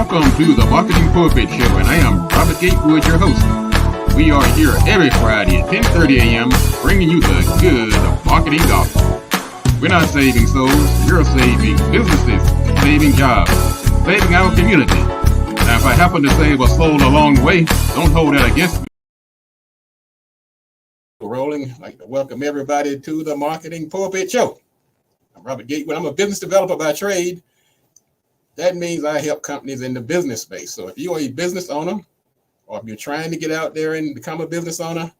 Welcome to the Marketing Pulpit Show, and I am Robert Gatewood, your host. We are here every Friday at 10:30 a.m. bringing you the good of marketing gospel. We're not saving souls, you're saving businesses, saving jobs, saving our community. Now, if I happen to save a soul along the way, don't hold that against me. Rolling, I'd like to welcome everybody to the Marketing Pulpit Show. I'm Robert Gatewood. I'm a business developer by trade. That means I help companies in the business space. So if you are a business owner, or if you're trying to get out there and become a business owner,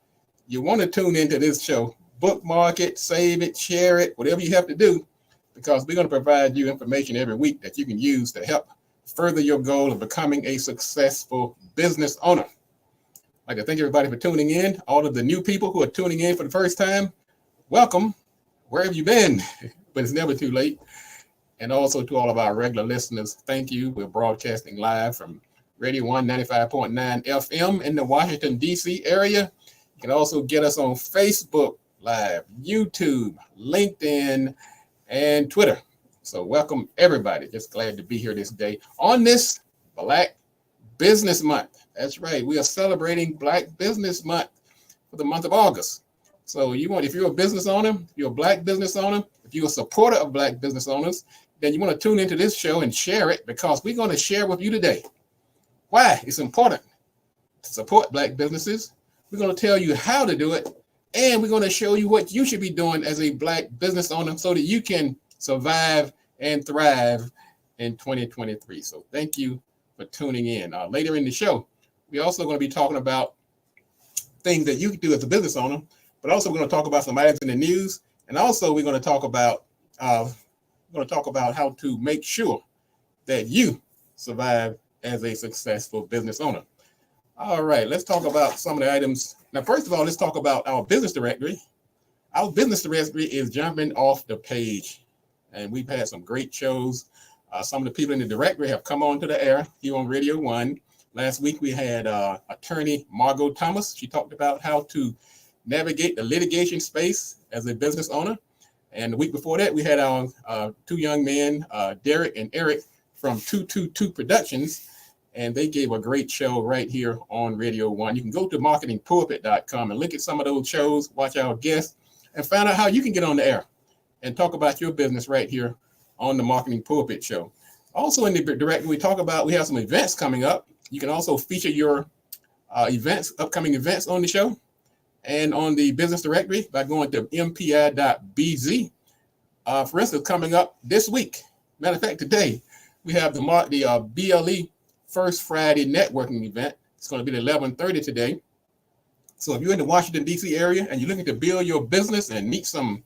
you want to tune into this show. Bookmark it, save it, share it, whatever you have to do, because we're going to provide you information every week that you can use to help further your goal of becoming a successful business owner. I'd like to thank everybody for tuning in. All of the new people who are tuning in for the first time, welcome. Where have you been? But it's never too late. And also to all of our regular listeners, thank you. We're broadcasting live from Radio 195.9 FM in the Washington, D.C. area. You can also get us on Facebook Live, YouTube, LinkedIn, and Twitter. So welcome, everybody. Just glad to be here this day on this Black Business Month. That's right. We are celebrating Black Business Month for the month of August. So if you're a business owner, if you're a Black business owner, if you're a supporter of Black business owners, then you want to tune into this show and share it, because we're going to share with you today why it's important to support Black businesses. We're going to tell you how to do it, and we're going to show you what you should be doing as a Black business owner so that you can survive and thrive in 2023. So thank you for tuning in. Later in the show, we're also going to be talking about things that you can do as a business owner, but also we're going to talk about some items in the news, and also we're going to talk about how to make sure that you survive as a successful business owner. All right, let's talk about some of the items. Now, first of all, let's talk about our business directory. Our business directory is jumping off the page, and we've had some great shows. Some of the people in the directory have come on to the air here on Radio 1. Last week, we had attorney Margot Thomas. She talked about how to navigate the litigation space as a business owner. And the week before that, we had our two young men, Derek and Eric from 222 Productions, and they gave a great show right here on Radio 1. You can go to marketingpulpit.com and look at some of those shows, watch our guests, and find out how you can get on the air and talk about your business right here on the Marketing Pulpit Show. Also in the directory, we have some events coming up. You can also feature your upcoming events on the show and on the business directory by going to mpi.bz. For instance, coming up this week, matter of fact, today, we have the BLE First Friday Networking event. It's going to be at 11:30 today. So if you're in the Washington, D.C. area and you're looking to build your business and meet some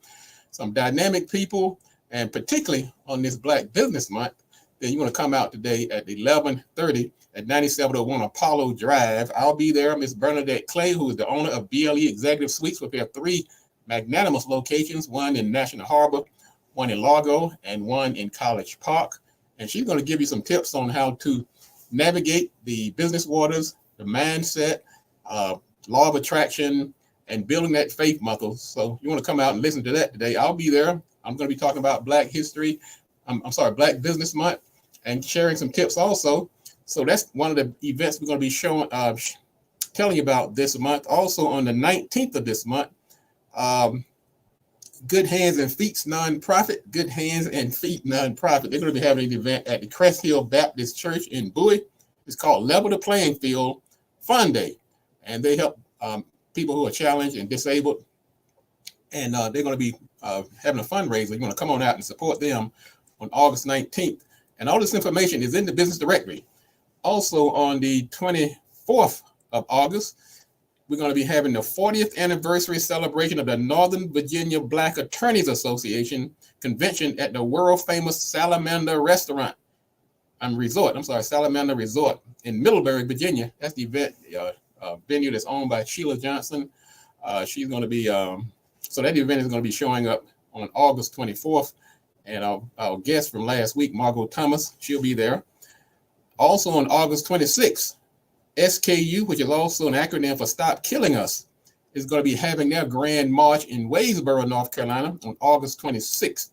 dynamic people, and particularly on this Black Business Month, then you want to come out today at 11:30 at 9701 Apollo Drive. I'll be there. Miss Bernadette Clay, who is the owner of BLE Executive Suites, with their 3 magnanimous locations, one in National Harbor, one in Largo, and one in College Park. And she's going to give you some tips on how to navigate the business waters, the mindset, law of attraction, and building that faith muscle. So you want to come out and listen to that today. I'll be there. I'm going to be talking about Black Business Month, and sharing some tips also. So that's one of the events we're going to be telling you about this month. Also on the 19th of this month, Good Hands and Feet nonprofit. They're going to be having an event at the Crest Hill Baptist Church in Bowie. It's called Level the Playing Field Fun Day, and they help people who are challenged and disabled. And they're going to be having a fundraiser. You want to come on out and support them on August 19th. And all this information is in the business directory. Also on the 24th of August, we're going to be having the 40th anniversary celebration of the Northern Virginia Black Attorneys Association convention at the world famous Salamander Resort in Middlebury, Virginia. That's the event venue that's owned by Sheila Johnson. She's going to be, so that event is going to be showing up on August 24th. And our guest from last week, Margot Thomas, she'll be there. Also on August 26th, SKU, which is also an acronym for Stop Killing Us, is going to be having their grand march in Waynesboro, North Carolina on August 26th.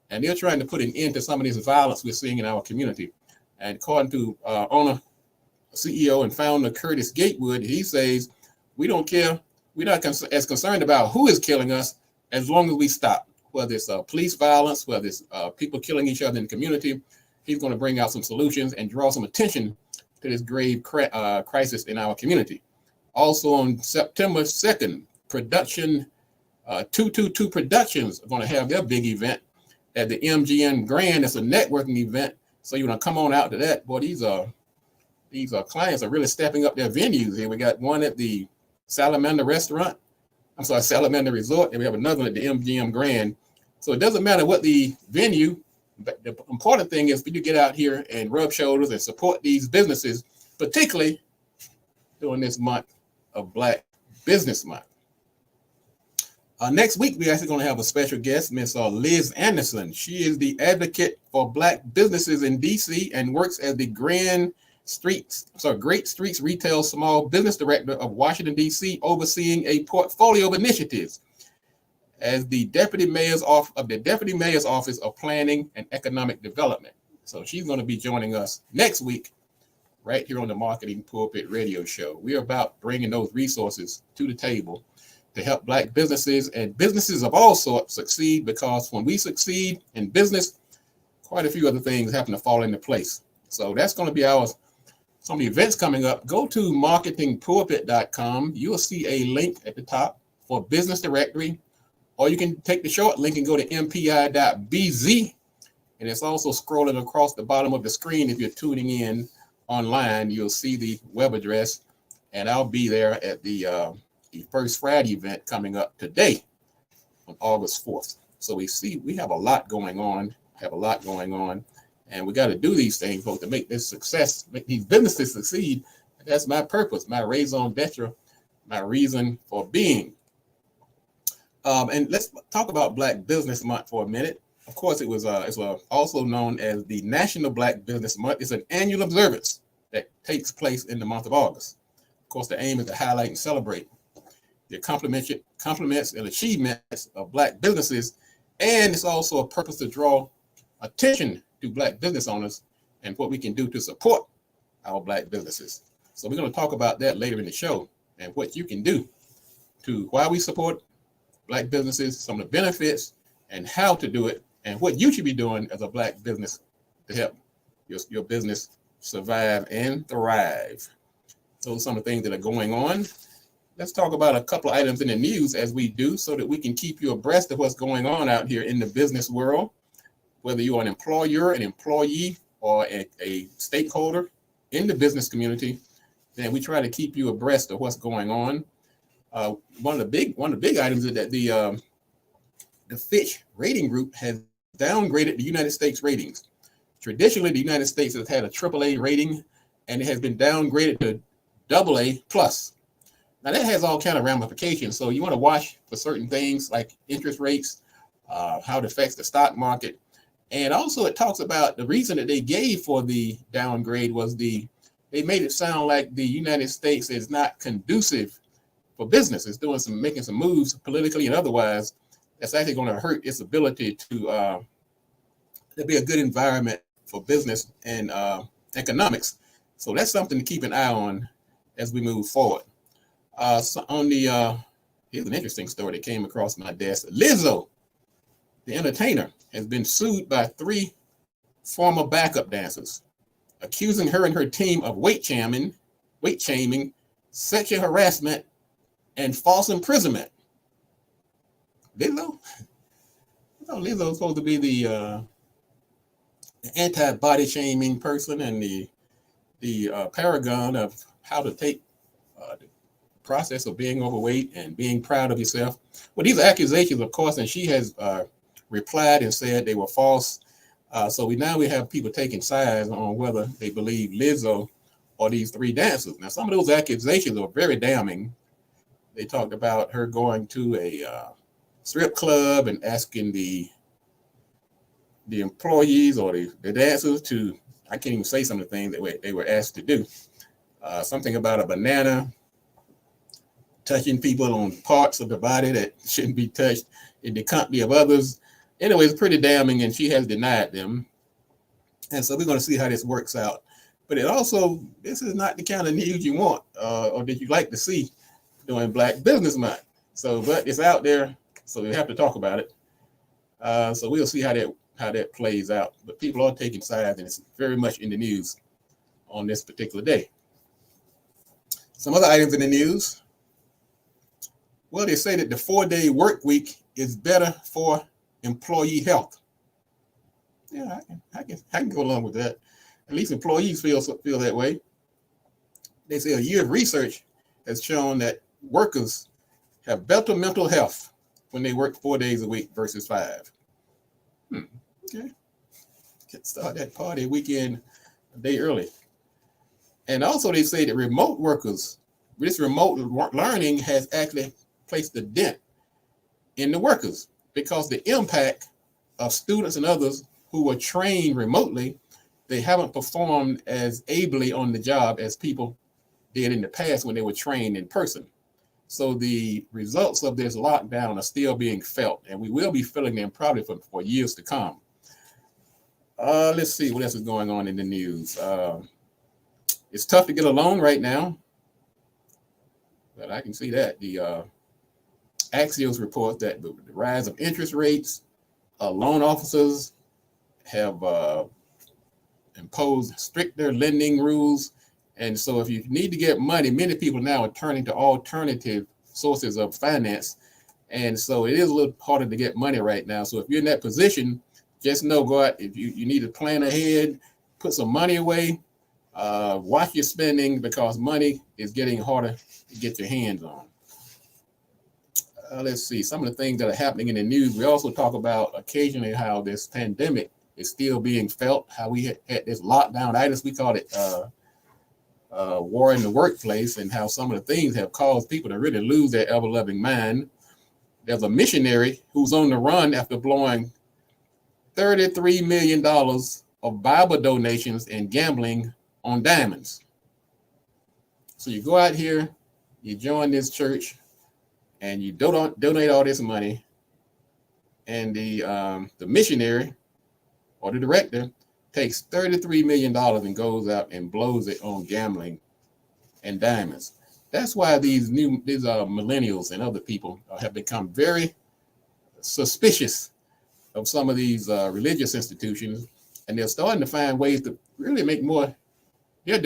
And they're trying to put an end to some of this violence we're seeing in our community. And according to owner, CEO, and founder Curtis Gatewood, he says, we don't care. We're not as concerned about who is killing us as long as we stop, whether it's police violence, whether it's people killing each other in the community. He's going to bring out some solutions and draw some attention to this grave crisis in our community. Also on September 2nd, production 222 Productions are going to have their big event at the MGM Grand. It's a networking event. So you want to come on out to that. Boy, these clients are really stepping up their venues here. We got one at the Salamander Restaurant. I'm sorry, Salamander Resort, and we have another one at the MGM Grand. So it doesn't matter what the venue, but the important thing is for you to get out here and rub shoulders and support these businesses, particularly during this month of Black Business Month. Next week, we're actually going to have a special guest, Miss Liz Anderson. She is the advocate for Black businesses in DC and works as the Great Streets Retail Small Business Director of Washington, DC, overseeing a portfolio of initiatives as the Deputy Mayor's Office of Planning and Economic Development. So she's going to be joining us next week right here on the Marketing Pulpit Radio Show. We're about bringing those resources to the table to help Black businesses and businesses of all sorts succeed, because when we succeed in business, quite a few other things happen to fall into place. So that's going to be some of the events coming up. Go to marketingpulpit.com. You'll see a link at the top for business directory, or you can take the short link and go to mpi.bz. And it's also scrolling across the bottom of the screen. If you're tuning in online, you'll see the web address, and I'll be there at the First Friday event coming up today on August 4th. So we have a lot going on, and we got to do these things, folks, to make this success, make these businesses succeed. That's my purpose, my raison d'etre, my reason for being. And let's talk about Black Business Month for a minute. Of course, it's also known as the National Black Business Month. It's an annual observance that takes place in the month of August. Of course, the aim is to highlight and celebrate the accomplishments and achievements of Black businesses, and it's also a purpose to draw attention to Black business owners and what we can do to support our Black businesses. So we're going to talk about that later in the show, and what you can do to why we support Black businesses, some of the benefits, and how to do it, and what you should be doing as a Black business to help your business survive and thrive. Those are some of the things that are going on. Let's talk about a couple of items in the news as we do, so that we can keep you abreast of what's going on out here in the business world. Whether you're an employer, an employee, or a stakeholder in the business community, then we try to keep you abreast of what's going on. One of the big items is that the Fitch Rating Group has downgraded the United States ratings. Traditionally, the United States has had a AAA rating, and it has been downgraded to AA plus. Now that has all kind of ramifications. So you want to watch for certain things like interest rates, how it affects the stock market. And also it talks about the reason that they gave for the downgrade was they made it sound like the United States is not conducive for business. It's making some moves politically and otherwise that's actually going to hurt its ability to be a good environment for business and economics. So that's something to keep an eye on as we move forward. Here's an interesting story that came across my desk. Lizzo, the entertainer, has been sued by 3 former backup dancers, accusing her and her team of weight shaming, sexual harassment, and false imprisonment. Lizzo's supposed to be the anti-body shaming person and the paragon of how to take the process of being overweight and being proud of yourself. Well, these are accusations, of course, and she has replied and said they were false. So we have people taking sides on whether they believe Lizzo or these 3 dancers. Now, some of those accusations are very damning. They talked about her going to a strip club and asking the employees or the dancers to, I can't even say some of the things that they were asked to do. Something about a banana, touching people on parts of the body that shouldn't be touched in the company of others. Anyway, it's pretty damning, and she has denied them. And so we're going to see how this works out. But it also, this is not the kind of news you want or that you like to see during Black Business Month. So, but it's out there, so we have to talk about it. So we'll see how that plays out. But people are taking sides, and it's very much in the news on this particular day. Some other items in the news. Well, they say that the 4-day work week is better for employee health. Yeah, I can go along with that. At least employees feel that way. They say a year of research has shown that workers have better mental health when they work 4 days a week versus 5. Okay. Start that party weekend a day early. And also they say that remote workers, this remote learning has actually placed a dent in the workers because the impact of students and others who were trained remotely, they haven't performed as ably on the job as people did in the past when they were trained in person. So the results of this lockdown are still being felt, and we will be feeling them probably for years to come. Let's see what else is going on in the news. It's tough to get a loan right now, but I can see that. The Axios report that the rise of interest rates, loan officers have imposed stricter lending rules. And so if you need to get money, many people now are turning to alternative sources of finance. And so it is a little harder to get money right now. So if you're in that position, just know, go out, if you need to plan ahead, put some money away, watch your spending because money is getting harder to get your hands on. Let's see, some of the things that are happening in the news. We also talk about occasionally how this pandemic is still being felt, how we had this lockdown-itis, we call it war in the workplace, and how some of the things have caused people to really lose their ever-loving mind. There's a missionary who's on the run after blowing $33 million of Bible donations and gambling on diamonds. So you go out here, you join this church, and you donate all this money, and the missionary or the director takes $33 million and goes out and blows it on gambling and diamonds. That's why these millennials and other people have become very suspicious of some of these religious institutions, and they're starting to find ways to really make more. They're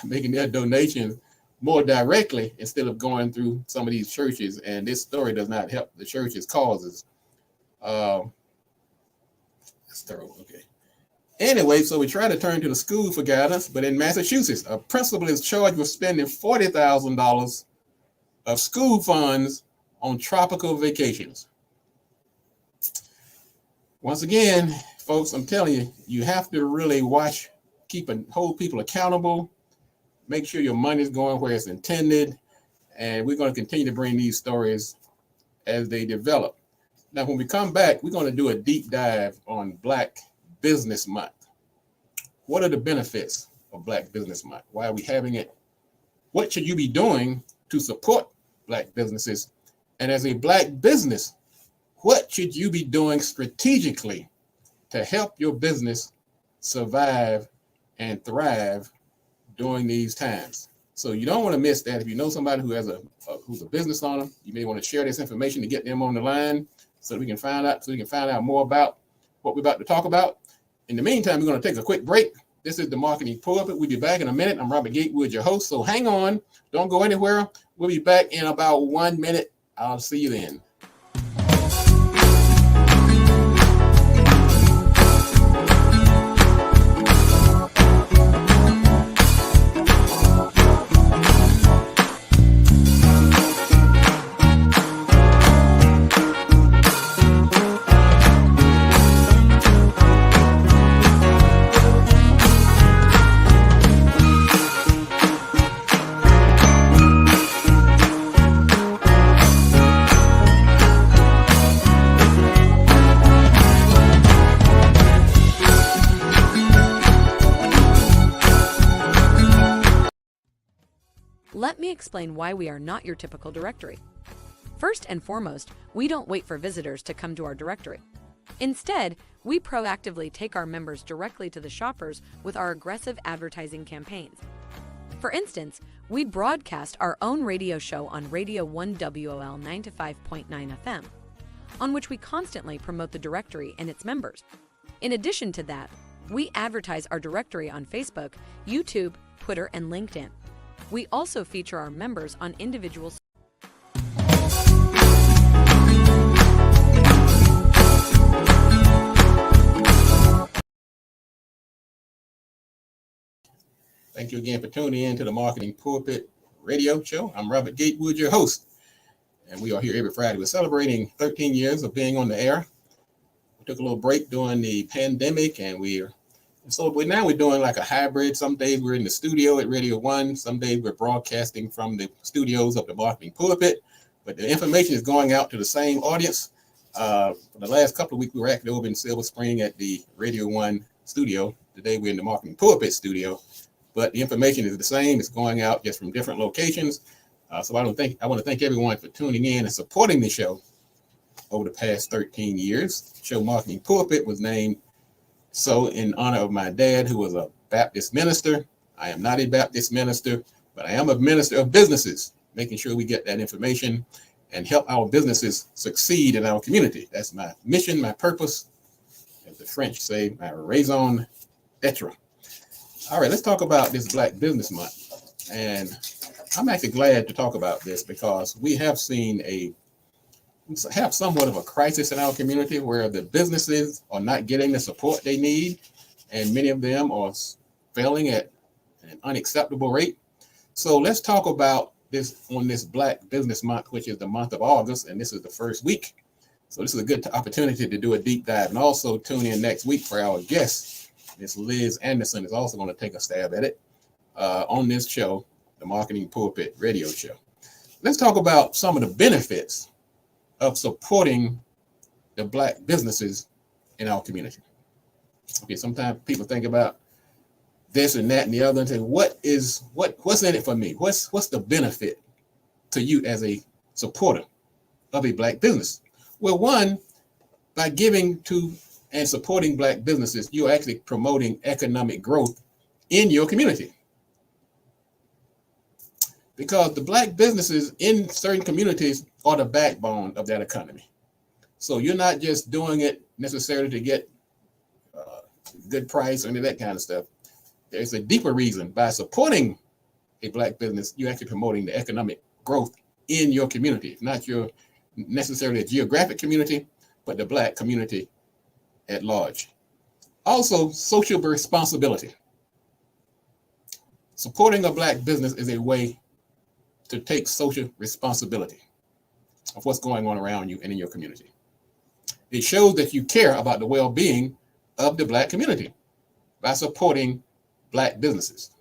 making their donations more directly instead of going through some of these churches. And this story does not help the church's causes. That's terrible. Okay. Anyway, so we try to turn to the school for guidance, but in Massachusetts, a principal is charged with spending $40,000 of school funds on tropical vacations. Once again, folks, I'm telling you, you have to really hold people accountable, make sure your money is going where it's intended, and we're going to continue to bring these stories as they develop. Now, when we come back, we're going to do a deep dive on Black Business Month. What are the benefits of Black Business Month? Why are we having it? What should you be doing to support Black businesses? And as a Black business, what should you be doing strategically to help your business survive and thrive during these times? So you don't want to miss that. If you know somebody who's a business owner, you may want to share this information to get them on the line so we can find out more about what we're about to talk about. In the meantime, we're going to take a quick break. This is the Marketing Pulpit. We'll be back in a minute. I'm Robert Gatewood, your host. So hang on. Don't go anywhere. We'll be back in about 1 minute. I'll see you then. Let me explain why we are not your typical directory. First and foremost, we don't wait for visitors to come to our directory. Instead, We proactively take our members directly to the shoppers with our aggressive advertising campaigns. For instance, we broadcast our own radio show on Radio 1 WOL 95.9 FM, on which we constantly promote the directory and its members. In addition to that, we advertise our directory on Facebook, YouTube, Twitter, and LinkedIn. We also feature our members on individual. Thank you again for tuning in to the Marketing Pulpit Radio Show. I'm Robert Gatewood, your host, and we are here every Friday. We're celebrating 13 years of being on the air. We took a little break during the pandemic, and now we're doing like a hybrid. Some days we're in the studio at Radio 1. Some days we're broadcasting from the studios of the Marketing Pulpit, but the information is going out to the same audience. For the last couple of weeks, we were actually over in Silver Spring at the Radio 1 studio. Today we're in the Marketing Pulpit studio. But the information is the same. It's going out just from different locations. So I want to thank everyone for tuning in and supporting the show over the past 13 years. The show Marketing Pulpit was named so in honor of my dad, who was a Baptist minister. I am not a Baptist minister, but I am a minister of businesses, making sure we get that information and help our businesses succeed in our community. That's my mission, my purpose, as the French say, my raison d'etre. All right, let's talk about this Black Business Month. And I'm actually glad to talk about this because we have seen somewhat of a crisis in our community where the businesses are not getting the support they need, and many of them are failing at an unacceptable rate. So let's talk about this on this Black Business Month, which is the month of August, and this is the first week. So this is a good opportunity to do a deep dive, and also tune in next week for our guest. Miss Liz Anderson is also going to take a stab at it on this show, the Marketing Pulpit Radio Show. Let's talk about some of the benefits of supporting the Black businesses in our community. Okay, sometimes people think about this and that and the other and say, what's in it for me? What's the benefit to you as a supporter of a Black business? Well, one, by giving to and supporting Black businesses, you're actually promoting economic growth in your community. Because the Black businesses in certain communities are the backbone of that economy. So you're not just doing it necessarily to get good price or any of that kind of stuff. There's a deeper reason. By supporting a Black business, you're actually promoting the economic growth in your community, not your necessarily a geographic community, but the Black community at large. Also, social responsibility. Supporting a Black business is a way to take social responsibility of what's going on around you and in your community. It shows that you care about the well-being of the Black community by supporting Black businesses.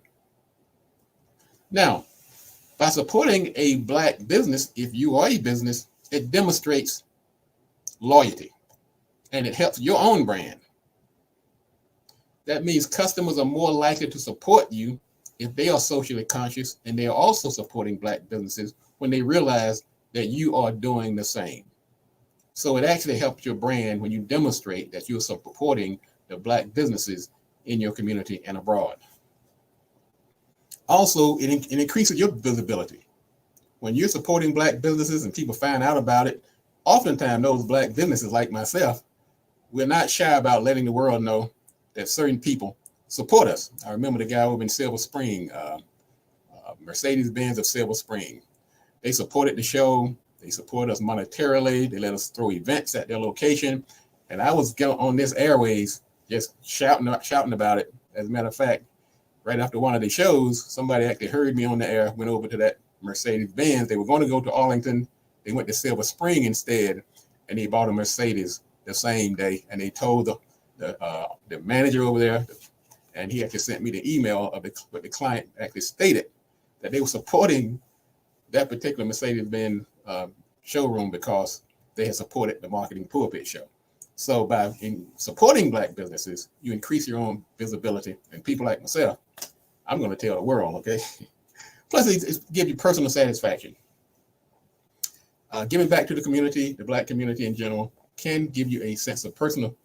Now, by supporting a Black business, if you are a business, it demonstrates loyalty. And it helps your own brand. That means customers are more likely to support you if they are socially conscious, and they are also supporting Black businesses when they realize that you are doing the same. So it actually helps your brand when you demonstrate that you're supporting the Black businesses in your community and abroad. Also, it increases your visibility. When you're supporting Black businesses and people find out about it, oftentimes those Black businesses like myself, we're not shy about letting the world know that certain people support us. I remember the guy over in Silver Spring, Mercedes-Benz of Silver Spring. They supported the show. They support us monetarily. They let us throw events at their location. And I was on this airways just shouting about it. As a matter of fact, right after one of the shows, somebody actually heard me on the air, went over to that Mercedes-Benz. They were going to go to Arlington. They went to Silver Spring instead, and they bought a Mercedes the same day. And they told the manager over there, and he actually sent me the email of what the client actually stated, that they were supporting that particular Mercedes-Benz showroom because they had supported the Marketing Pulpit show. So by supporting Black businesses, you increase your own visibility, and people like myself, I'm going to tell the world, okay? Plus, it gives you personal satisfaction. Giving back to the community, the Black community in general, can give you a sense of personal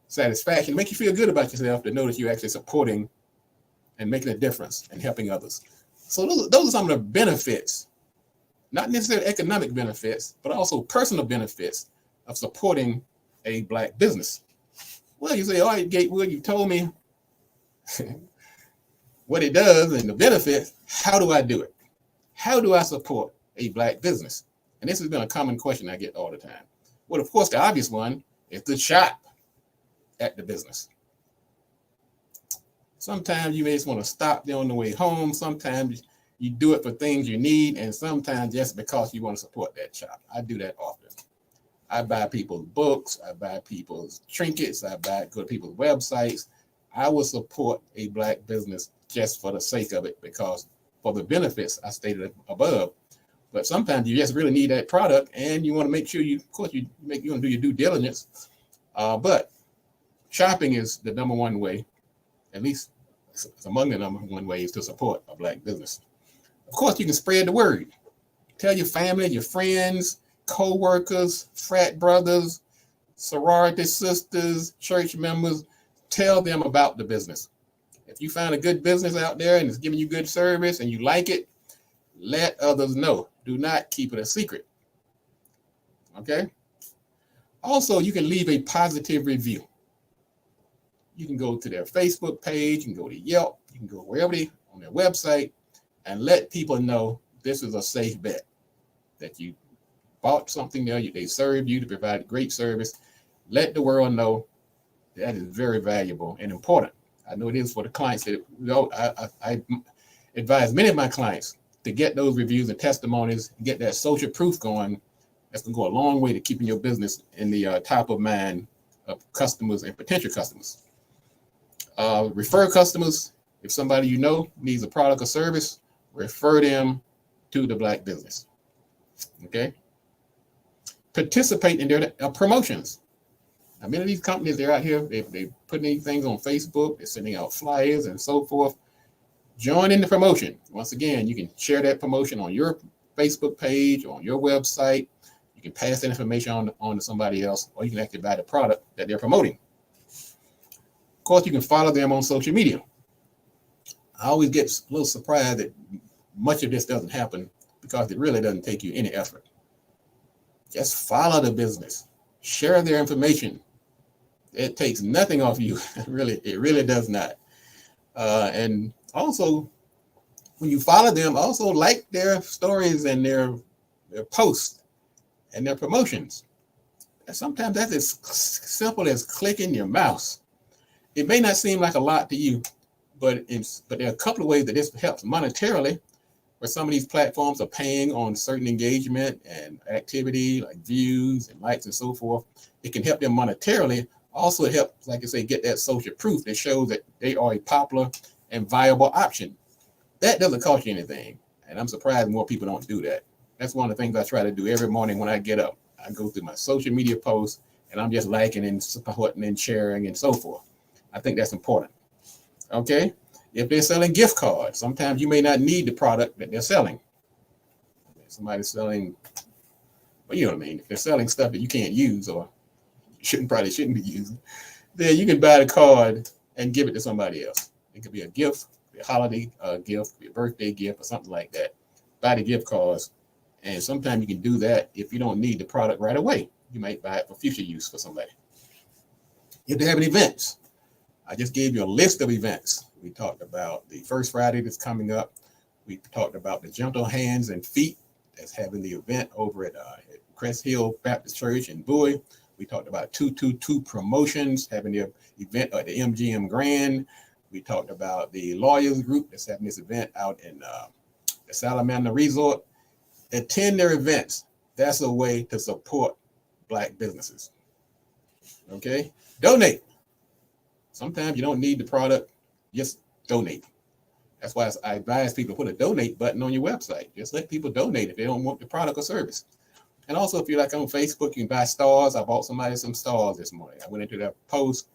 satisfaction. It makes you feel good about yourself to know that you're actually supporting and making a difference and helping others. So those are some of the benefits, not necessarily economic benefits, but also personal benefits of supporting a Black business. Well, you say, all right, Gatewood, you told me what it does and the benefits. How do I do it? How do I support a Black business? And this has been a common question I get all the time. Well, of course, the obvious one is to shop at the business. Sometimes you may just want to stop there on the way home. Sometimes you do it for things you need, and sometimes just because you want to support that shop. I do that often. I buy people's books. I buy people's trinkets. I go to people's websites. I will support a Black business just for the sake of it, because for the benefits I stated above. But sometimes you just really need that product, and you want to make sure you want to do your due diligence. But shopping is the number one way, at least it's among the number one ways to support a Black business. Of course, you can spread the word. Tell your family, your friends, co-workers, frat brothers, sorority sisters, church members. Tell them about the business. If you find a good business out there and it's giving you good service and you like it, let others know. Do not keep it a secret. Okay? Also, you can leave a positive review. You can go to their Facebook page, you can go to Yelp, you can go wherever on their website, and let people know this is a safe bet, that you bought something there, they served you to provide great service. Let the world know that is very valuable and important. I know it is for the clients that I advise many of my clients to get those reviews and testimonies, get that social proof going. That's going to go a long way to keeping your business in the top of mind of customers and potential customers. Refer customers. If somebody you know needs a product or service, refer them to the Black business. Okay? Participate in their promotions. Now, many of these companies, they're out here, they putting these things on Facebook, they're sending out flyers and so forth. Join in the promotion. Once again, you can share that promotion on your Facebook page, on your website. You can pass that information on to somebody else, or you can actually buy the product that they're promoting. Of course, you can follow them on social media. I always get a little surprised that much of this doesn't happen because it really doesn't take you any effort. Just follow the business. Share their information. It takes nothing off you. It really does not. And also, when you follow them, also like their stories and their posts and their promotions. And sometimes that's as simple as clicking your mouse. It may not seem like a lot to you, but there are a couple of ways that this helps monetarily, where some of these platforms are paying on certain engagement and activity like views and likes and so forth. It can help them monetarily. Also, it helps, like I say, get that social proof that shows that they are a popular and viable option. That doesn't cost you anything. And I'm surprised more people don't do that. That's one of the things I try to do every morning when I get up. I go through my social media posts and I'm just liking and supporting and sharing and so forth. I think that's important. Okay? If they're selling gift cards, sometimes you may not need the product that they're selling. Somebody's selling, well, you know what I mean. If they're selling stuff that you can't use or probably shouldn't be using, then you can buy the card and give it to somebody else. It could be a gift, a holiday gift, a birthday gift, or something like that. Buy the gift cards, and sometimes you can do that if you don't need the product right away. You might buy it for future use for somebody. If they have events, I just gave you a list of events. We talked about the First Friday that's coming up. We talked about the Gentle Hands and Feet that's having the event over at Crest Hill Baptist Church in Bowie. We talked about 222 Promotions having their event at the MGM Grand. We talked about the Lawyers Group that's having this event out in the Salamander Resort. Attend their events. That's a way to support Black businesses. Okay? Donate. Sometimes you don't need the product, just donate. That's why I advise people to put a donate button on your website. Just let people donate if they don't want the product or service. And also, if you're like on Facebook, you can buy stars. I bought somebody some stars this morning. I went into their post,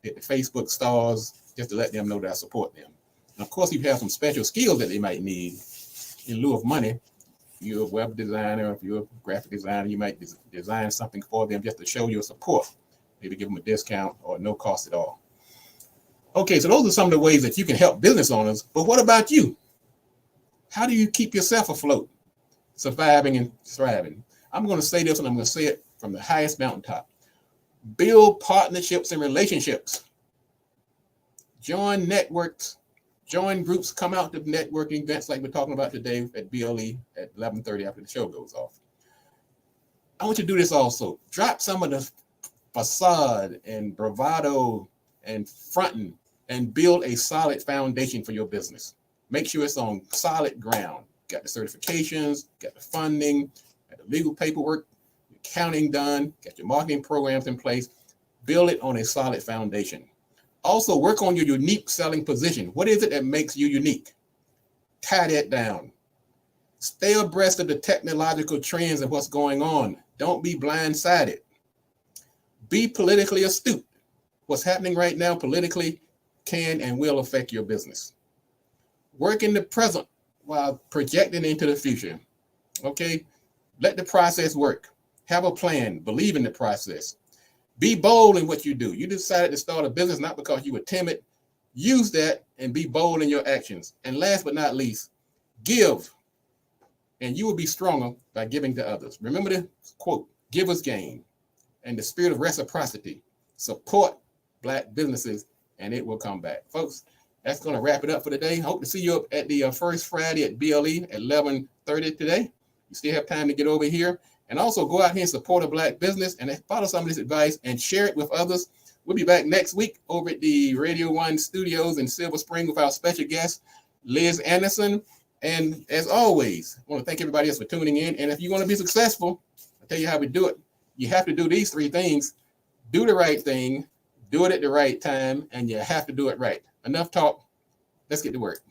did the Facebook stars, just to let them know that I support them. And of course, you have some special skills that they might need in lieu of money. If you're a web designer, if you're a graphic designer, you might design something for them just to show your support. maybe give them a discount or no cost at all. Okay, so those are some of the ways that you can help business owners. But what about you? How do you keep yourself afloat, surviving and thriving? I'm going to say this, and I'm going to say it from the highest mountaintop. Build partnerships and relationships. Join networks, join groups, come out to networking events like we're talking about today at BLE at 11:30 after the show goes off. I want you to do this also. Drop some of the facade and bravado and fronting and build a solid foundation for your business. Make sure it's on solid ground. Got the certifications, got the funding, got the legal paperwork, accounting done, got your marketing programs in place. Build it on a solid foundation. Also, work on your unique selling position. What is it that makes you unique? Tie that down. Stay abreast of the technological trends and what's going on. Don't be blindsided. Be politically astute. What's happening right now politically can and will affect your business. Work in the present while projecting into the future. Okay? Let the process work. Have a plan. Believe in the process. Be bold in what you do. You decided to start a business not because you were timid. Use that and be bold in your actions. And last but not least, give. And you will be stronger by giving to others. Remember the quote, givers gain. And the spirit of reciprocity. Support Black businesses and it will come back. Folks, that's going to wrap it up for today. Hope to see you up at the first Friday at BLE at 11:30 today. You still have time to get over here. And also go out here and support a Black business and follow some of this advice and share it with others. We'll be back next week over at the Radio One studios in Silver Spring with our special guest, Liz Anderson. And as always, I want to thank everybody else for tuning in. And if you want to be successful, I'll tell you how we do it. You have to do these three things. Do the right thing, do it at the right time, and you have to do it right. Enough talk. Let's get to work.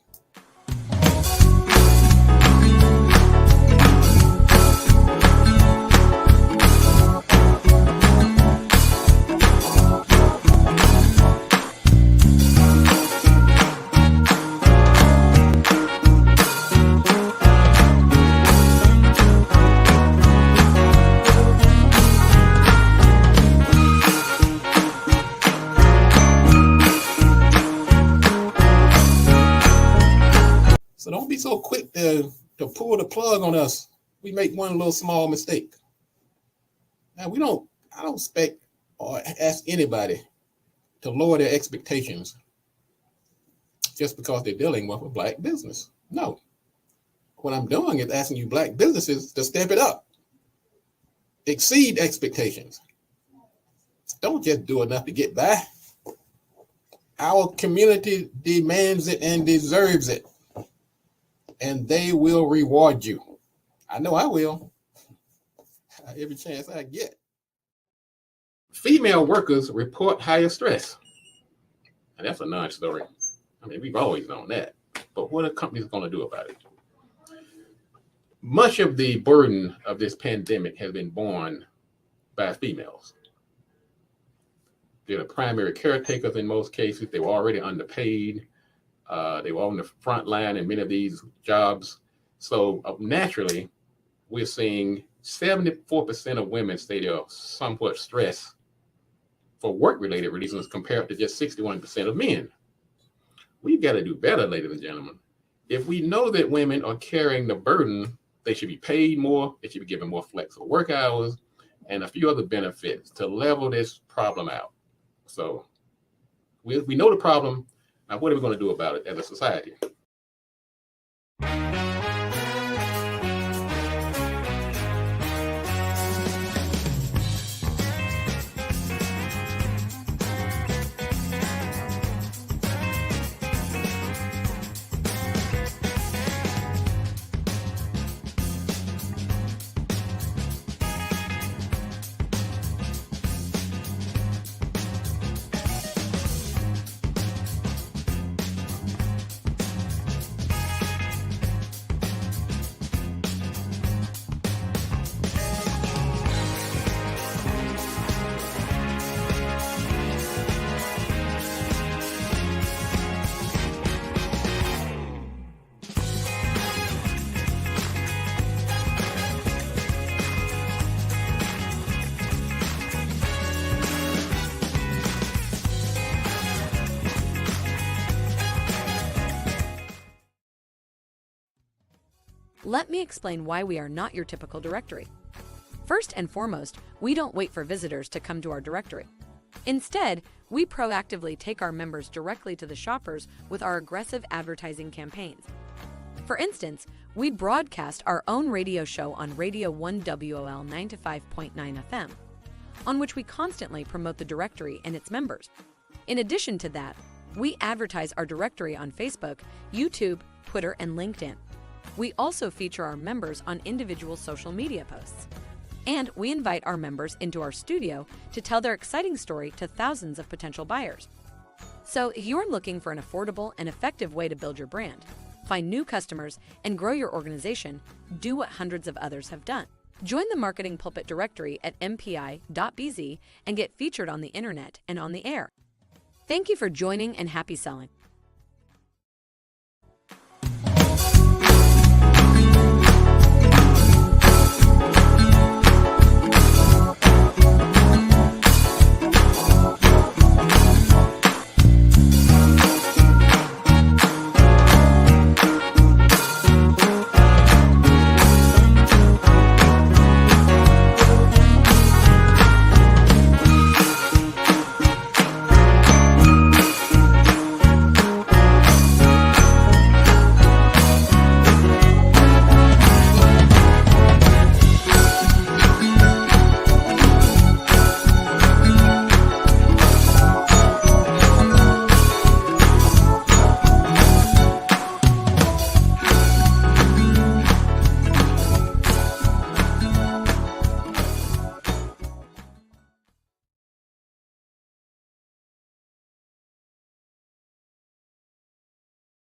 So don't be so quick to pull the plug on us. We make one little small mistake. Now I don't expect or ask anybody to lower their expectations just because they're dealing with a Black business. No. What I'm doing is asking you Black businesses to step it up. Exceed expectations. Don't just do enough to get by. Our community demands it and deserves it. And they will reward you. I know I will. Every chance I get. Female workers report higher stress. And that's a non-story. I mean, we've always known that. But what are companies going to do about it? Much of the burden of this pandemic has been borne by females. They're the primary caretakers in most cases. They were already underpaid. They were on the front line in many of these jobs. So naturally, we're seeing 74% of women say they're somewhat stressed for work-related reasons compared to just 61% of men. We've got to do better, ladies and gentlemen. If we know that women are carrying the burden, they should be paid more, they should be given more flexible work hours, and a few other benefits to level this problem out. So we know the problem. Now, what are we going to do about it as a society? Let me explain why we are not your typical directory. First and foremost, we don't wait for visitors to come to our directory. Instead, we proactively take our members directly to the shoppers with our aggressive advertising campaigns. For instance, we broadcast our own radio show on Radio 1WOL 95.9 FM, on which we constantly promote the directory and its members. In addition to that, we advertise our directory on Facebook, YouTube, Twitter, and LinkedIn. We also feature our members on individual social media posts. And we invite our members into our studio to tell their exciting story to thousands of potential buyers. So if you're looking for an affordable and effective way to build your brand, find new customers, and grow your organization, do what hundreds of others have done. Join the Marketing Pulpit directory at mpi.bz and get featured on the internet and on the air. Thank you for joining, and happy selling.